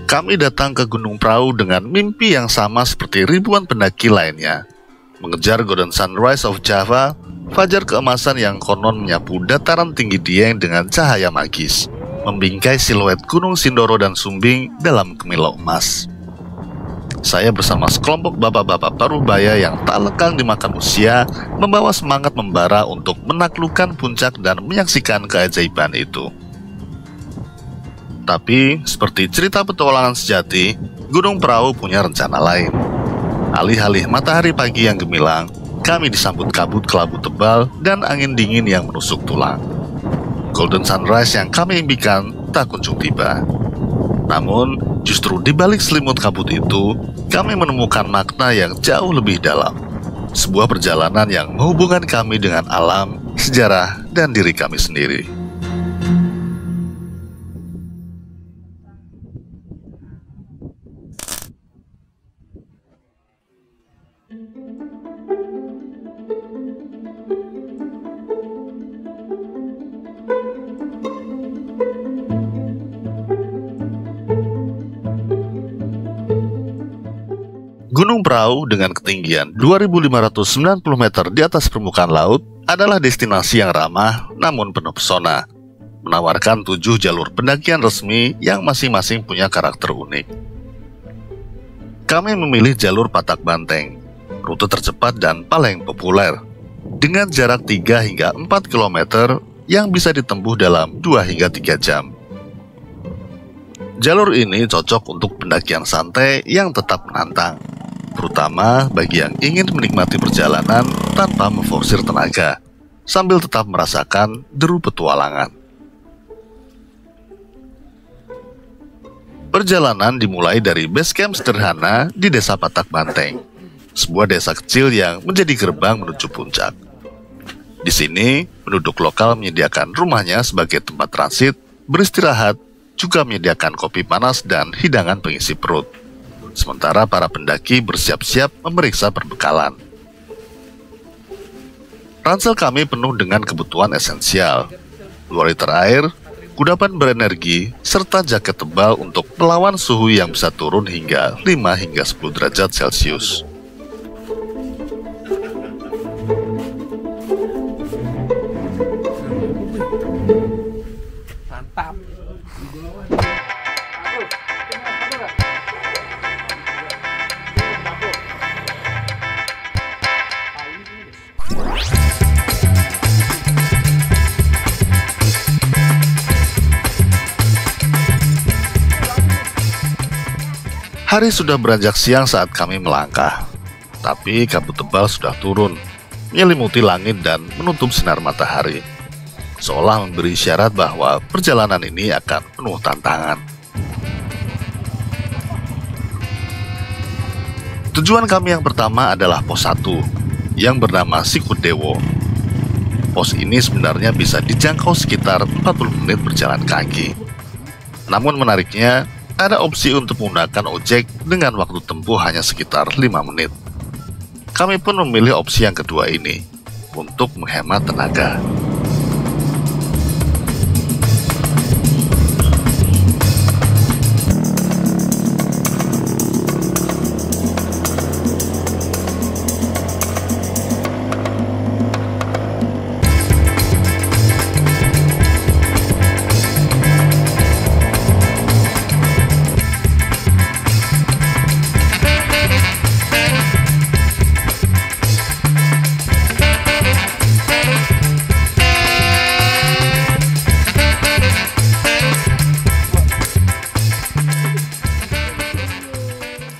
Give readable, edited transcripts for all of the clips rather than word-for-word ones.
Kami datang ke Gunung Prau dengan mimpi yang sama seperti ribuan pendaki lainnya. Mengejar Golden Sunrise of Java, fajar keemasan yang konon menyapu dataran tinggi Dieng dengan cahaya magis, membingkai siluet Gunung Sindoro dan Sumbing dalam kemilau emas. Saya bersama sekelompok bapak-bapak Parubaya yang tak lekang dimakan usia, membawa semangat membara untuk menaklukkan puncak dan menyaksikan keajaiban itu. Tapi, seperti cerita petualangan sejati, Gunung Prau punya rencana lain. Alih-alih matahari pagi yang gemilang, kami disambut kabut kelabu tebal dan angin dingin yang menusuk tulang. Golden Sunrise yang kami impikan tak kunjung tiba. Namun, justru di balik selimut kabut itu, kami menemukan makna yang jauh lebih dalam. Sebuah perjalanan yang menghubungkan kami dengan alam, sejarah, dan diri kami sendiri. Gunung Prau dengan ketinggian 2.590 meter di atas permukaan laut adalah destinasi yang ramah namun penuh pesona, menawarkan 7 jalur pendakian resmi yang masing-masing punya karakter unik. Kami memilih jalur Patak Banteng, rute tercepat dan paling populer, dengan jarak 3 hingga 4 km yang bisa ditempuh dalam 2 hingga 3 jam. Jalur ini cocok untuk pendakian santai yang tetap menantang, terutama bagi yang ingin menikmati perjalanan tanpa memforsir tenaga, sambil tetap merasakan deru petualangan. Perjalanan dimulai dari base camp sederhana di Desa Patak Banteng, sebuah desa kecil yang menjadi gerbang menuju puncak. Di sini, penduduk lokal menyediakan rumahnya sebagai tempat transit, beristirahat, juga menyediakan kopi panas dan hidangan pengisi perut. Sementara para pendaki bersiap-siap memeriksa perbekalan. Ransel kami penuh dengan kebutuhan esensial, 2 liter air, kudapan berenergi, serta jaket tebal untuk melawan suhu yang bisa turun hingga 5 hingga 10 derajat Celcius. Mantap. Hari sudah beranjak siang saat kami melangkah, tapi kabut tebal sudah turun, menyelimuti langit dan menutup sinar matahari, seolah memberi isyarat bahwa perjalanan ini akan penuh tantangan. Tujuan kami yang pertama adalah pos 1, yang bernama Sikudewo. Pos ini sebenarnya bisa dijangkau sekitar 40 menit berjalan kaki. Namun menariknya, ada opsi untuk menggunakan ojek dengan waktu tempuh hanya sekitar 5 menit. Kami pun memilih opsi yang kedua ini, untuk menghemat tenaga.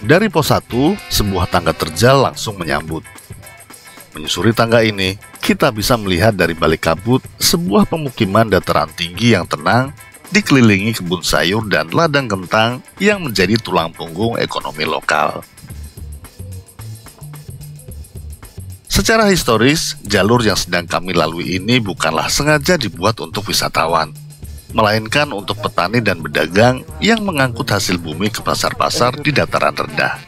Dari pos 1, sebuah tangga terjal langsung menyambut. Menyusuri tangga ini, kita bisa melihat dari balik kabut sebuah pemukiman dataran tinggi yang tenang, dikelilingi kebun sayur dan ladang kentang yang menjadi tulang punggung ekonomi lokal. Secara historis, jalur yang sedang kami lalui ini bukanlah sengaja dibuat untuk wisatawan, melainkan untuk petani dan pedagang yang mengangkut hasil bumi ke pasar-pasar di dataran rendah.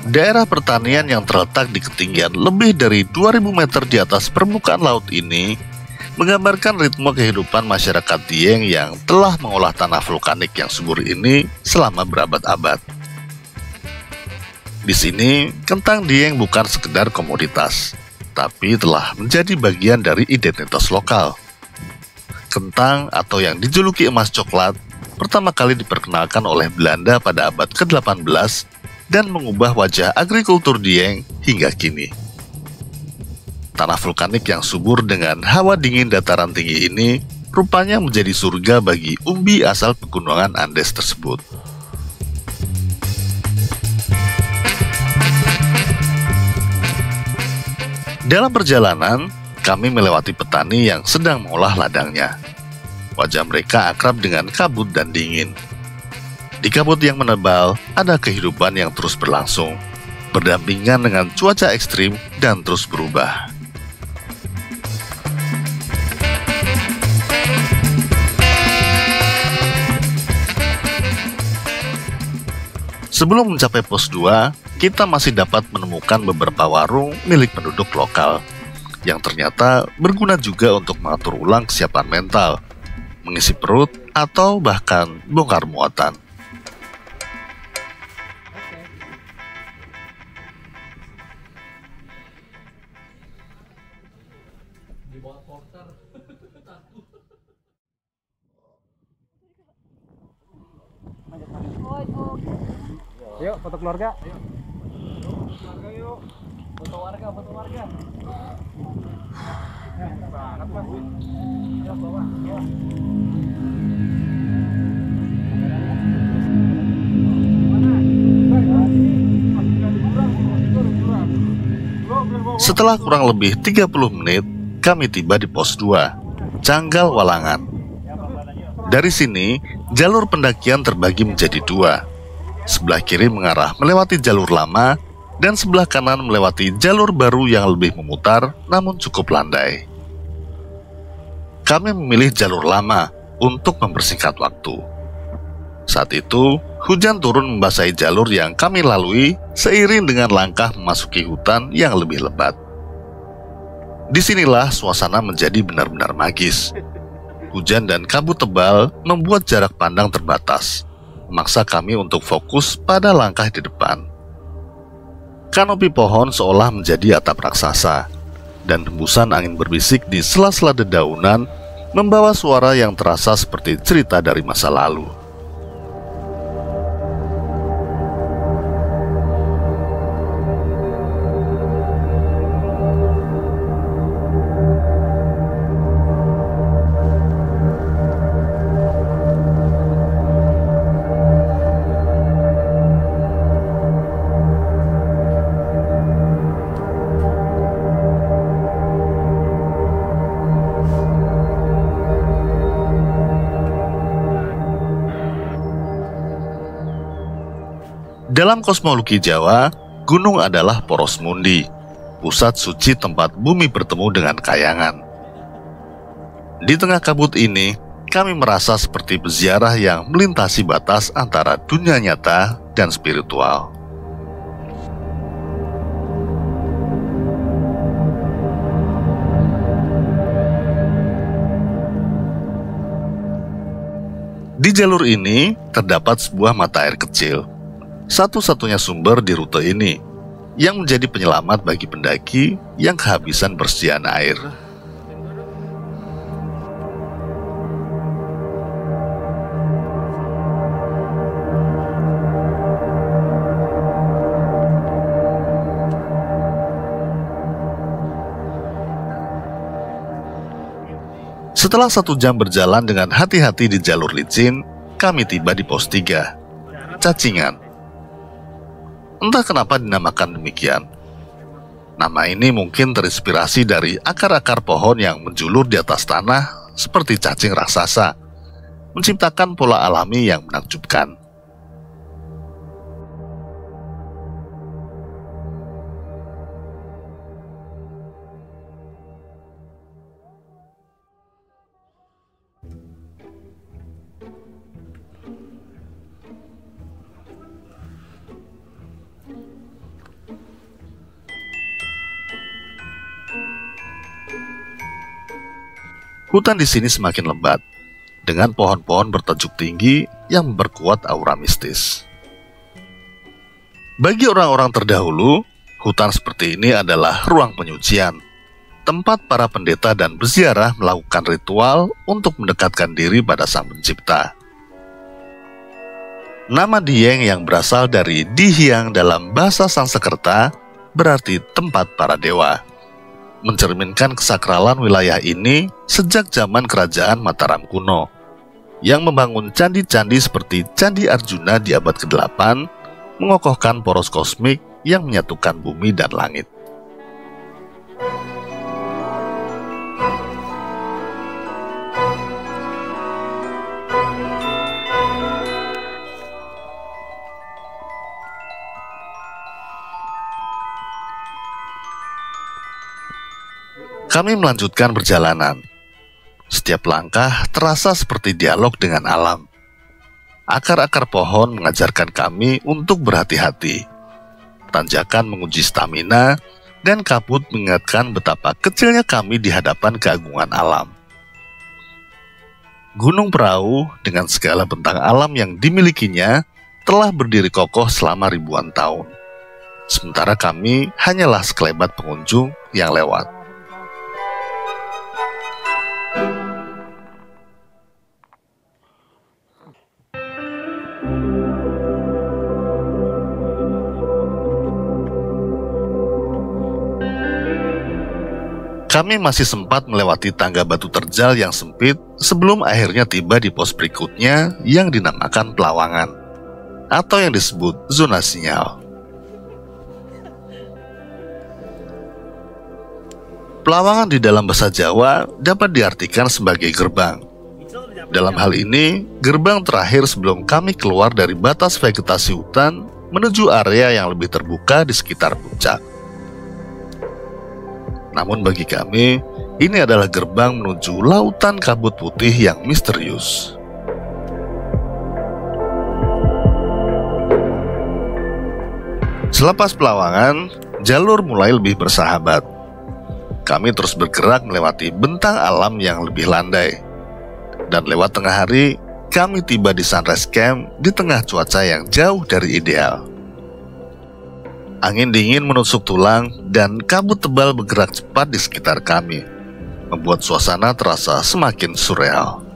Daerah pertanian yang terletak di ketinggian lebih dari 2000 meter di atas permukaan laut ini menggambarkan ritme kehidupan masyarakat Dieng yang telah mengolah tanah vulkanik yang subur ini selama berabad-abad. Di sini, kentang Dieng bukan sekedar komoditas, tapi telah menjadi bagian dari identitas lokal. Kentang atau yang dijuluki emas coklat pertama kali diperkenalkan oleh Belanda pada abad ke-18 dan mengubah wajah agrikultur Dieng hingga kini. Tanah vulkanik yang subur dengan hawa dingin dataran tinggi ini rupanya menjadi surga bagi umbi asal pegunungan Andes tersebut. Dalam perjalanan, kami melewati petani yang sedang mengolah ladangnya. Wajah mereka akrab dengan kabut dan dingin. Di kabut yang menebal, ada kehidupan yang terus berlangsung, berdampingan dengan cuaca ekstrim dan terus berubah. Sebelum mencapai pos 2, kita masih dapat menemukan beberapa warung milik penduduk lokal yang ternyata berguna juga untuk mengatur ulang kesiapan mental, mengisi perut, atau bahkan bongkar muatan. Yuk, foto keluarga. Keluarga yuk. Foto warga, foto warga. Banget, Mas. Ya, bawa. Setelah kurang lebih 30 menit, kami tiba di pos 2, Canggal Walangan. Dari sini, jalur pendakian terbagi menjadi 2. Sebelah kiri mengarah melewati jalur lama, dan sebelah kanan melewati jalur baru yang lebih memutar namun cukup landai. Kami memilih jalur lama untuk mempersingkat waktu. Saat itu, hujan turun membasahi jalur yang kami lalui seiring dengan langkah memasuki hutan yang lebih lebat. Disinilah suasana menjadi benar-benar magis. Hujan dan kabut tebal membuat jarak pandang terbatas, memaksa kami untuk fokus pada langkah di depan. Kanopi pohon seolah menjadi atap raksasa, dan hembusan angin berbisik di sela-sela dedaunan membawa suara yang terasa seperti cerita dari masa lalu. Dalam kosmologi Jawa, gunung adalah poros mundi, pusat suci tempat bumi bertemu dengan kayangan. Di tengah kabut ini, kami merasa seperti peziarah yang melintasi batas antara dunia nyata dan spiritual. Di jalur ini, terdapat sebuah mata air kecil, satu-satunya sumber di rute ini, yang menjadi penyelamat bagi pendaki yang kehabisan persediaan air. Setelah 1 jam berjalan dengan hati-hati di jalur licin, kami tiba di pos 3, Cacingan. Entah kenapa dinamakan demikian. Nama ini mungkin terinspirasi dari akar-akar pohon yang menjulur di atas tanah seperti cacing raksasa, menciptakan pola alami yang menakjubkan. hutan di sini semakin lebat, dengan pohon-pohon bertajuk tinggi yang memperkuat aura mistis. Bagi orang-orang terdahulu, hutan seperti ini adalah ruang penyucian, tempat para pendeta dan peziarah melakukan ritual untuk mendekatkan diri pada Sang Pencipta. Nama Dieng yang berasal dari Dihiang dalam bahasa Sanskerta berarti tempat para dewa, mencerminkan kesakralan wilayah ini sejak zaman kerajaan Mataram kuno, yang membangun candi-candi seperti Candi Arjuna di abad ke-8, mengokohkan poros kosmik yang menyatukan bumi dan langit. Kami melanjutkan perjalanan. Setiap langkah terasa seperti dialog dengan alam. Akar-akar pohon mengajarkan kami untuk berhati-hati. Tanjakan menguji stamina, dan kabut mengingatkan betapa kecilnya kami di hadapan keagungan alam. Gunung Perahu dengan segala bentang alam yang dimilikinya telah berdiri kokoh selama ribuan tahun. Sementara kami hanyalah sekelebat pengunjung yang lewat. Kami masih sempat melewati tangga batu terjal yang sempit sebelum akhirnya tiba di pos berikutnya yang dinamakan Pelawangan, atau yang disebut zona sinyal. Pelawangan di dalam bahasa Jawa dapat diartikan sebagai gerbang. Dalam hal ini, gerbang terakhir sebelum kami keluar dari batas vegetasi hutan menuju area yang lebih terbuka di sekitar puncak. Namun bagi kami, ini adalah gerbang menuju lautan kabut putih yang misterius. Selepas Pelawangan, jalur mulai lebih bersahabat. Kami terus bergerak melewati bentang alam yang lebih landai. Dan lewat tengah hari, kami tiba di Sunrise Camp di tengah cuaca yang jauh dari ideal. Angin dingin menusuk tulang dan kabut tebal bergerak cepat di sekitar kami, membuat suasana terasa semakin surreal.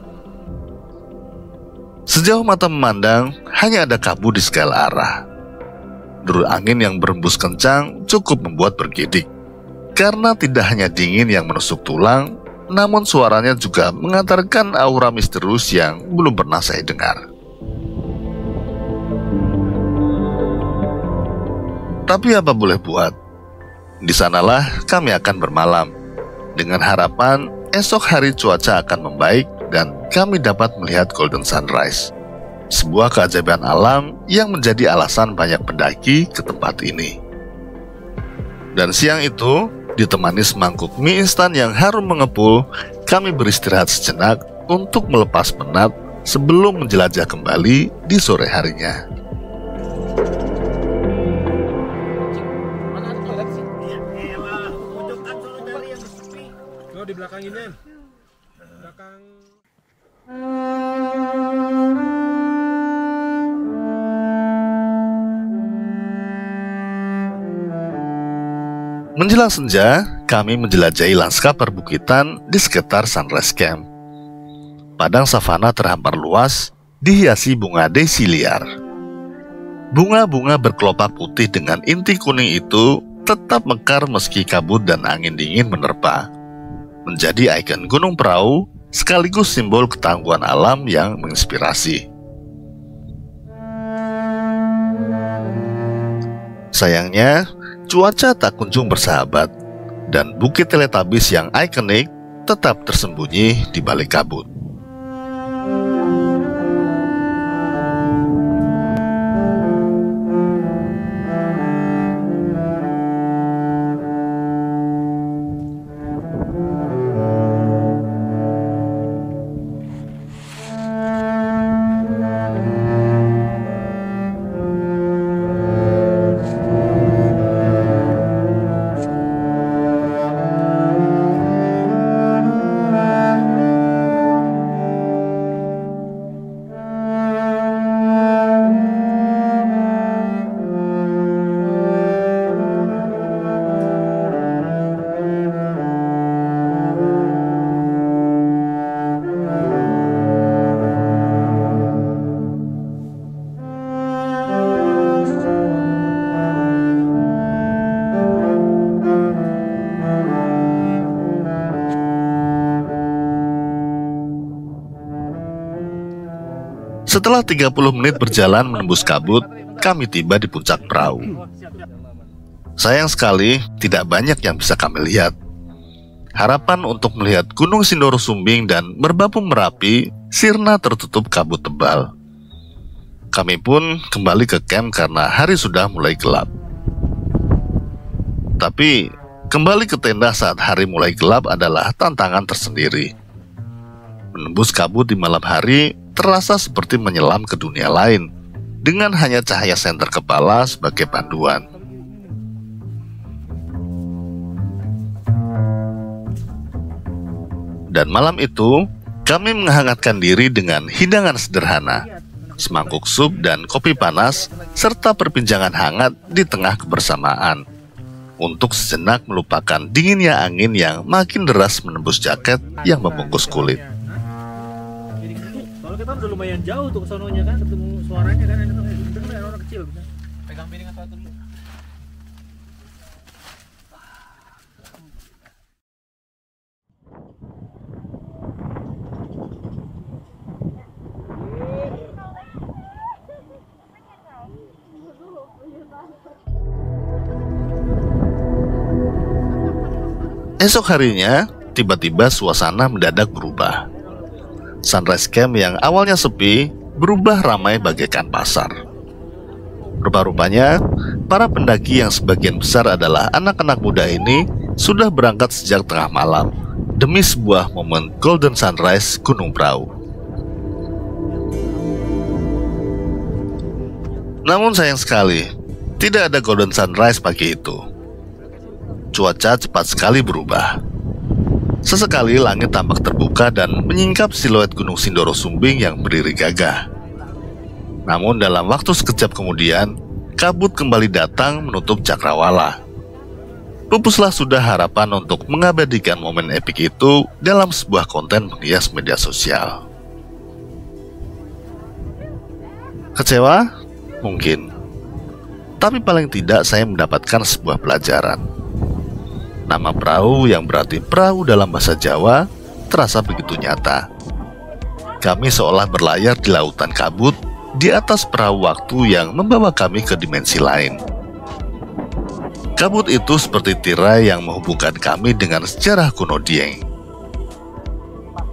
Sejauh mata memandang, hanya ada kabut di segala arah. Derul angin yang berembus kencang cukup membuat bergidik, karena tidak hanya dingin yang menusuk tulang, namun suaranya juga mengantarkan aura misterius yang belum pernah saya dengar. Tapi apa boleh buat, di sanalah kami akan bermalam, dengan harapan esok hari cuaca akan membaik dan kami dapat melihat Golden Sunrise, sebuah keajaiban alam yang menjadi alasan banyak pendaki ke tempat ini. Dan siang itu, ditemani semangkuk mie instan yang harum mengepul, kami beristirahat sejenak untuk melepas penat sebelum menjelajah kembali di sore harinya. Di belakang ini, belakang. Menjelang senja, kami menjelajahi lanskap perbukitan di sekitar Sunrise Camp. Padang savana terhampar luas, dihiasi bunga daisy liar. Bunga-bunga berkelopak putih dengan inti kuning itu tetap mekar meski kabut dan angin dingin menerpa, menjadi ikon Gunung Perahu sekaligus simbol ketangguhan alam yang menginspirasi. Sayangnya, cuaca tak kunjung bersahabat, dan Bukit Teletubbies yang ikonik tetap tersembunyi di balik kabut. Setelah 30 menit berjalan menembus kabut, kami tiba di puncak perahu. Sayang sekali, tidak banyak yang bisa kami lihat. Harapan untuk melihat Gunung Sindoro Sumbing dan Merbabu Merapi sirna tertutup kabut tebal. Kami pun kembali ke camp karena hari sudah mulai gelap. Tapi, kembali ke tenda saat hari mulai gelap adalah tantangan tersendiri. Menembus kabut di malam hari terasa seperti menyelam ke dunia lain, dengan hanya cahaya senter kepala sebagai panduan. Dan malam itu, kami menghangatkan diri dengan hidangan sederhana, semangkuk sup dan kopi panas, serta perbincangan hangat di tengah kebersamaan, untuk sejenak melupakan dinginnya angin yang makin deras menembus jaket yang membungkus kulit. Soalnya kita udah lumayan jauh tuh ke sononya kan, ketemu suaranya kan, ada denger orang kecil. Pegang piring atau dulu. Esok harinya, tiba-tiba suasana mendadak berubah. Sunrise Camp yang awalnya sepi, berubah ramai bagaikan pasar. Rupa-rupanya, para pendaki yang sebagian besar adalah anak-anak muda ini sudah berangkat sejak tengah malam, demi sebuah momen Golden Sunrise Gunung Prau. Namun sayang sekali, tidak ada Golden Sunrise pagi itu. Cuaca cepat sekali berubah. Sesekali langit tampak terbuka dan menyingkap siluet Gunung Sindoro Sumbing yang berdiri gagah. Namun dalam waktu sekejap kemudian, kabut kembali datang menutup cakrawala. Pupuslah sudah harapan untuk mengabadikan momen epik itu dalam sebuah konten menghias media sosial. Kecewa? Mungkin. Tapi paling tidak saya mendapatkan sebuah pelajaran. Nama perahu yang berarti perahu dalam bahasa Jawa terasa begitu nyata. Kami seolah berlayar di lautan kabut di atas perahu waktu yang membawa kami ke dimensi lain. Kabut itu seperti tirai yang menghubungkan kami dengan sejarah kuno Dieng.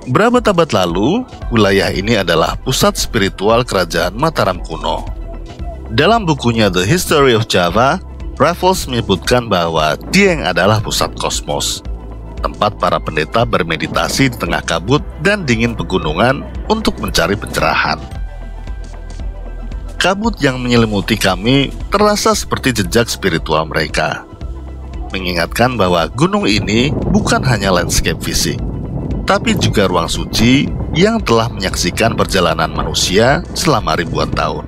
Berabad-abad lalu, wilayah ini adalah pusat spiritual kerajaan Mataram kuno. Dalam bukunya The History of Java, Raffles menyebutkan bahwa Dieng adalah pusat kosmos, tempat para pendeta bermeditasi di tengah kabut dan dingin pegunungan untuk mencari pencerahan. Kabut yang menyelimuti kami terasa seperti jejak spiritual mereka, mengingatkan bahwa gunung ini bukan hanya landscape fisik, tapi juga ruang suci yang telah menyaksikan perjalanan manusia selama ribuan tahun.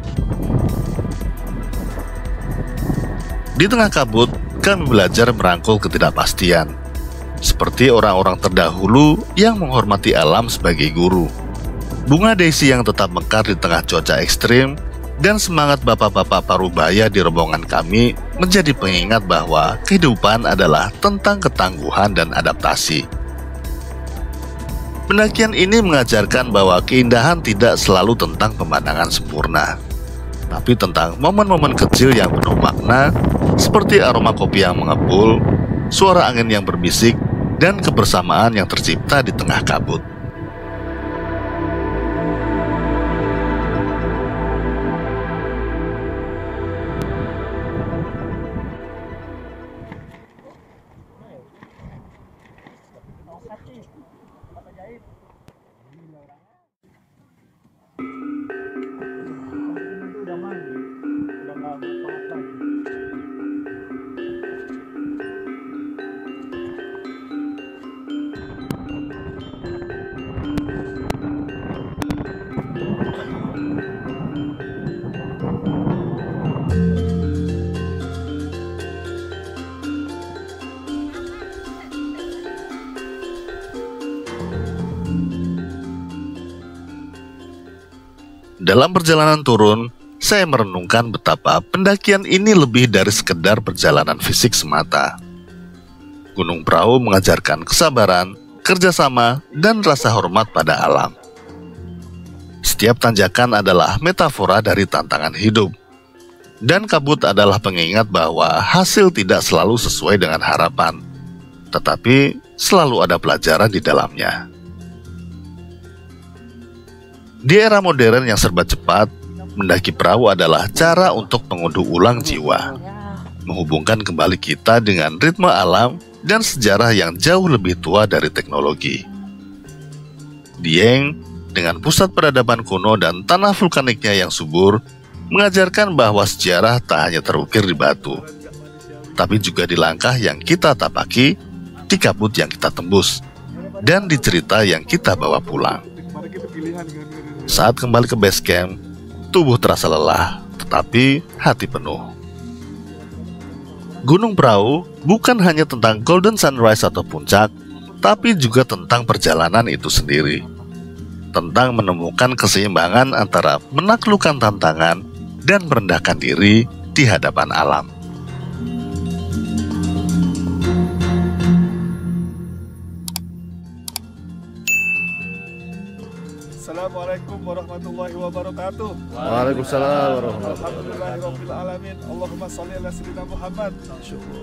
Di tengah kabut, kami belajar merangkul ketidakpastian, seperti orang-orang terdahulu yang menghormati alam sebagai guru. Bunga daisy yang tetap mekar di tengah cuaca ekstrim, dan semangat bapak-bapak parubaya di rombongan kami menjadi pengingat bahwa kehidupan adalah tentang ketangguhan dan adaptasi. Pendakian ini mengajarkan bahwa keindahan tidak selalu tentang pemandangan sempurna, tapi tentang momen-momen kecil yang penuh makna, seperti aroma kopi yang mengepul, suara angin yang berbisik, dan kebersamaan yang tercipta di tengah kabut. Dalam perjalanan turun, saya merenungkan betapa pendakian ini lebih dari sekedar perjalanan fisik semata. Gunung Prau mengajarkan kesabaran, kerjasama, dan rasa hormat pada alam. Setiap tanjakan adalah metafora dari tantangan hidup. Dan kabut adalah pengingat bahwa hasil tidak selalu sesuai dengan harapan, tetapi selalu ada pelajaran di dalamnya. Di era modern yang serba cepat, mendaki perahu adalah cara untuk mengunduh ulang jiwa, menghubungkan kembali kita dengan ritme alam dan sejarah yang jauh lebih tua dari teknologi. Dieng, dengan pusat peradaban kuno dan tanah vulkaniknya yang subur, mengajarkan bahwa sejarah tak hanya terukir di batu, tapi juga di langkah yang kita tapaki, di kabut yang kita tembus, dan di cerita yang kita bawa pulang. Saat kembali ke base camp, tubuh terasa lelah, tetapi hati penuh. Gunung Prau bukan hanya tentang Golden Sunrise atau puncak, tapi juga tentang perjalanan itu sendiri. Tentang menemukan keseimbangan antara menaklukkan tantangan dan merendahkan diri di hadapan alam. Assalamualaikum warahmatullahi wabarakatuh. Waalaikumsalam warahmatullahi wabarakatuh. Alhamdulillahirabbil alamin. Allahumma shalli ala sayyidina Muhammad.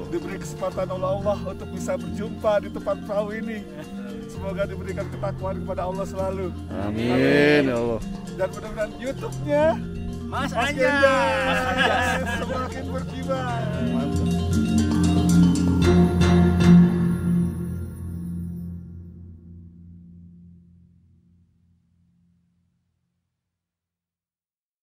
Diberi kesempatan oleh Allah untuk bisa berjumpa di tempat perahu ini. Semoga diberikan ketakwaan kepada Allah selalu. Amin ya Allah. Dan mudah-mudahan YouTube-nya Mas Anjas semakin berkibar. Mantap.